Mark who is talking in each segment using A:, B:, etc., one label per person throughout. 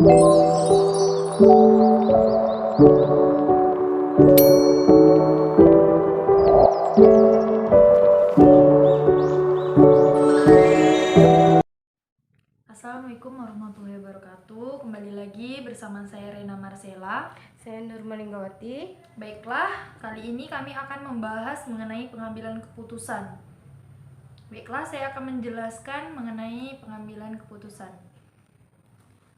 A: Assalamualaikum warahmatullahi wabarakatuh. Kembali lagi bersama saya Rena Marcella.
B: Saya Nurmaninggawati.
A: Baiklah, kali ini kami akan membahas mengenai pengambilan keputusan. Baiklah, saya akan menjelaskan mengenai pengambilan keputusan.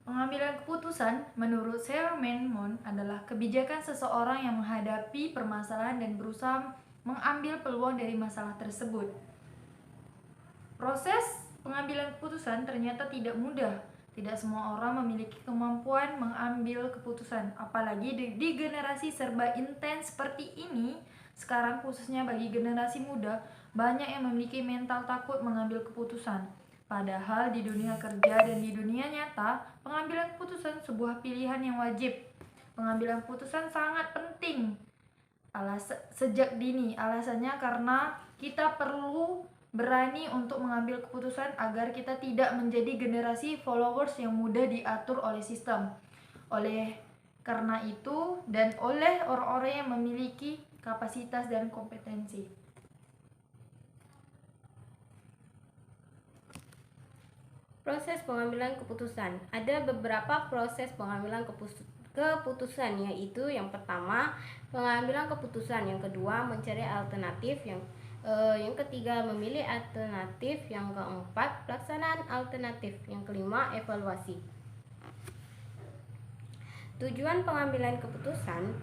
A: Pengambilan keputusan menurut Sarah Manmon adalah kebijakan seseorang yang menghadapi permasalahan dan berusaha mengambil peluang dari masalah tersebut. Proses pengambilan keputusan ternyata tidak mudah. Tidak semua orang memiliki kemampuan mengambil keputusan, apalagi di generasi serba intens seperti ini. Sekarang khususnya bagi generasi muda, banyak yang memiliki mental takut mengambil keputusan. Padahal di dunia kerja dan di dunia nyata, pengambilan keputusan sebuah pilihan yang wajib. Pengambilan keputusan sangat penting sejak dini. Alasannya karena kita perlu berani untuk mengambil keputusan agar kita tidak menjadi generasi followers yang mudah diatur oleh sistem. Oleh karena itu dan oleh orang-orang yang memiliki kapasitas dan kompetensi.
B: Proses pengambilan keputusan. Ada beberapa proses pengambilan keputusan, yaitu yang pertama pengambilan keputusan, yang kedua mencari alternatif, yang ketiga memilih alternatif, yang keempat pelaksanaan alternatif, yang kelima evaluasi. Tujuan pengambilan keputusan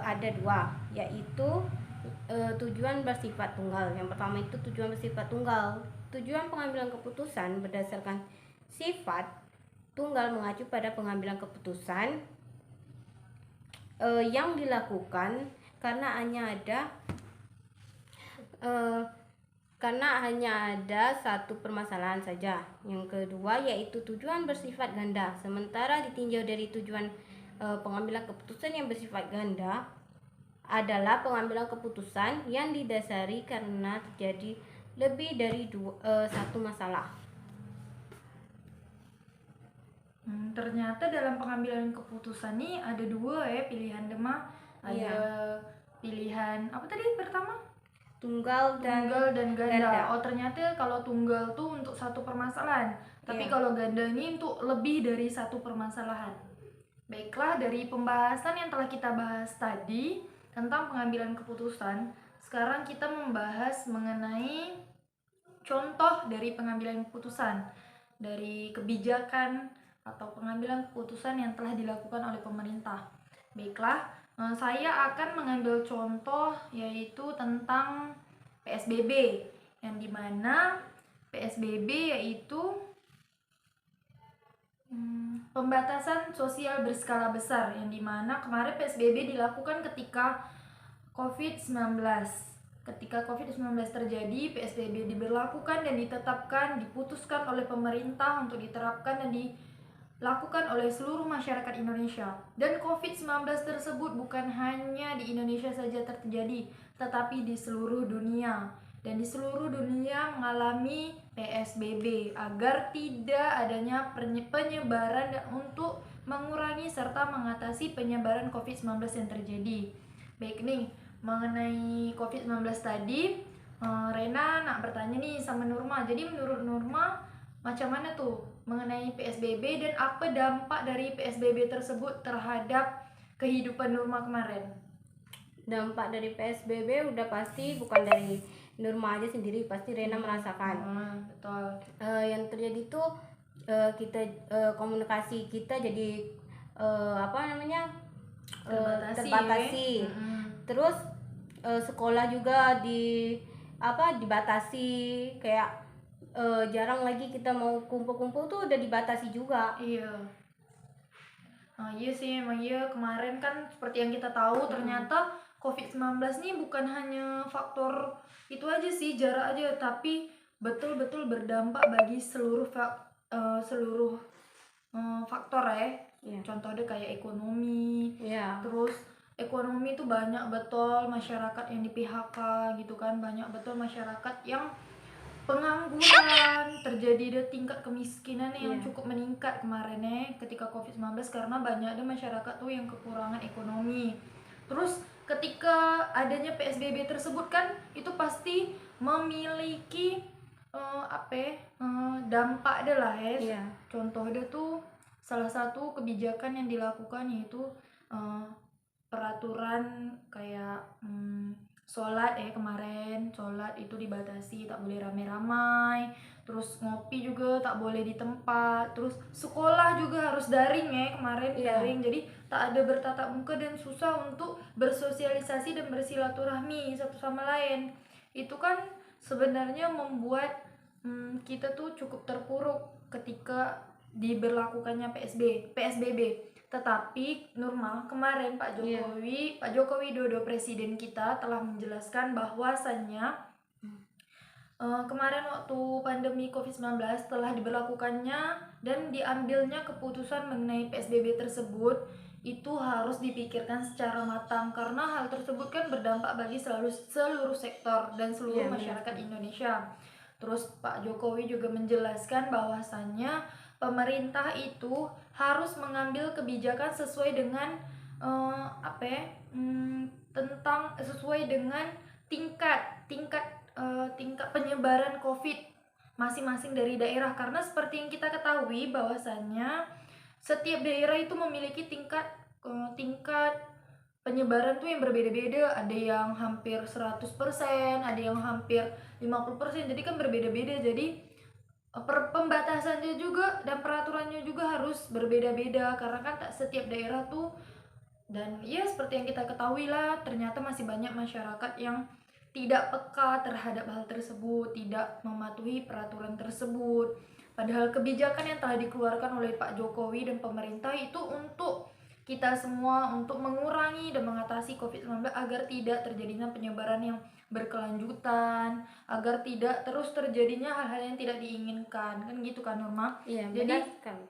B: ada dua, yaitu tujuan bersifat tunggal. Yang pertama itu tujuan bersifat tunggal. Tujuan pengambilan keputusan berdasarkan sifat tunggal mengacu pada pengambilan keputusan yang dilakukan karena hanya ada satu permasalahan saja. Yang kedua yaitu tujuan bersifat ganda. Sementara ditinjau dari tujuan pengambilan keputusan yang bersifat ganda adalah pengambilan keputusan yang didasari karena terjadi lebih dari satu masalah.
A: Ternyata dalam pengambilan keputusan nih ada dua pilihan Dema. Ada pilihan apa tadi pertama?
B: Tunggal
A: dan ganda. Oh, ternyata kalau tunggal tuh untuk satu permasalahan, tapi kalau ganda ini untuk lebih dari satu permasalahan. Baiklah, dari pembahasan yang telah kita bahas tadi tentang pengambilan keputusan, sekarang kita membahas mengenai contoh dari pengambilan keputusan, dari kebijakan atau pengambilan keputusan yang telah dilakukan oleh pemerintah. Baiklah, saya akan mengambil contoh yaitu tentang PSBB, yang dimana PSBB yaitu pembatasan sosial berskala besar, yang dimana kemarin PSBB dilakukan ketika COVID-19. Ketika COVID-19 terjadi, PSBB diberlakukan dan ditetapkan, diputuskan oleh pemerintah untuk diterapkan dan dilakukan oleh seluruh masyarakat Indonesia. Dan COVID-19 tersebut bukan hanya di Indonesia saja terjadi, tetapi di seluruh dunia. Dan di seluruh dunia mengalami PSBB agar tidak adanya penyebaran dan untuk mengurangi serta mengatasi penyebaran COVID-19 yang terjadi. Baik nih, mengenai COVID-19 tadi, Rena nak bertanya nih sama Nurma. Jadi menurut Nurma, macam mana tuh mengenai PSBB dan apa dampak dari PSBB tersebut terhadap kehidupan Nurma kemarin?
B: Dampak dari PSBB udah pasti bukan dari Nurma aja sendiri, pasti Rena merasakan.
A: Betul.
B: Yang terjadi tuh kita komunikasi kita jadi terbatasi. Terus sekolah juga dibatasi, kayak jarang lagi kita mau kumpul-kumpul tuh udah dibatasi juga.
A: Iya. Iya sih, emang iya, kemarin kan seperti yang kita tahu ternyata COVID-19 ini bukan hanya faktor itu aja sih, jarak aja, tapi betul-betul berdampak bagi seluruh faktor ya. Contohnya kayak ekonomi. Terus ekonomi itu banyak betul masyarakat yang di PHK gitu kan, banyak betul masyarakat yang pengangguran, terjadi deh tingkat kemiskinan yang
B: Iya.
A: cukup meningkat kemarin ketika COVID-19 karena banyak deh masyarakat tuh yang kekurangan ekonomi. Terus ketika adanya PSBB tersebut kan itu pasti memiliki dampak deh lah
B: Iya.
A: Contoh deh tuh salah satu kebijakan yang dilakukan yaitu eh, peraturan kayak sholat kemarin sholat itu dibatasi, tak boleh ramai-ramai, terus ngopi juga tak boleh di tempat, terus sekolah juga harus daring kemarin.
B: Iya.
A: Daring, jadi tak ada bertatap muka dan susah untuk bersosialisasi dan bersilaturahmi satu sama lain. Itu kan sebenarnya membuat kita tuh cukup terpuruk ketika diberlakukannya PSBB. Tetapi Nurmal, kemarin Pak Joko Widodo presiden kita telah menjelaskan bahwasannya kemarin waktu pandemi COVID-19 telah diberlakukannya dan diambilnya keputusan mengenai PSBB tersebut itu harus dipikirkan secara matang karena hal tersebut kan berdampak bagi seluruh sektor dan seluruh masyarakat Indonesia. Terus Pak Jokowi juga menjelaskan bahwasannya pemerintah itu harus mengambil kebijakan sesuai dengan sesuai dengan tingkat penyebaran COVID masing-masing dari daerah, karena seperti yang kita ketahui bahwasannya setiap daerah itu memiliki tingkat penyebaran tuh yang berbeda-beda, ada yang hampir 100%, ada yang hampir 50%, jadi kan berbeda-beda. Jadi pembatasannya juga dan peraturannya juga harus berbeda-beda karena kan tak setiap daerah tuh, dan ya seperti yang kita ketahui lah, ternyata masih banyak masyarakat yang tidak peka terhadap hal tersebut, tidak mematuhi peraturan tersebut. Padahal kebijakan yang telah dikeluarkan oleh Pak Jokowi dan pemerintah itu untuk kita semua, untuk mengurangi dan mengatasi COVID-19 agar tidak terjadinya penyebaran yang berkelanjutan, agar tidak terus terjadinya hal-hal yang tidak diinginkan, kan gitu kan Norma?
B: Iya,
A: Jadi
B: benar sekali.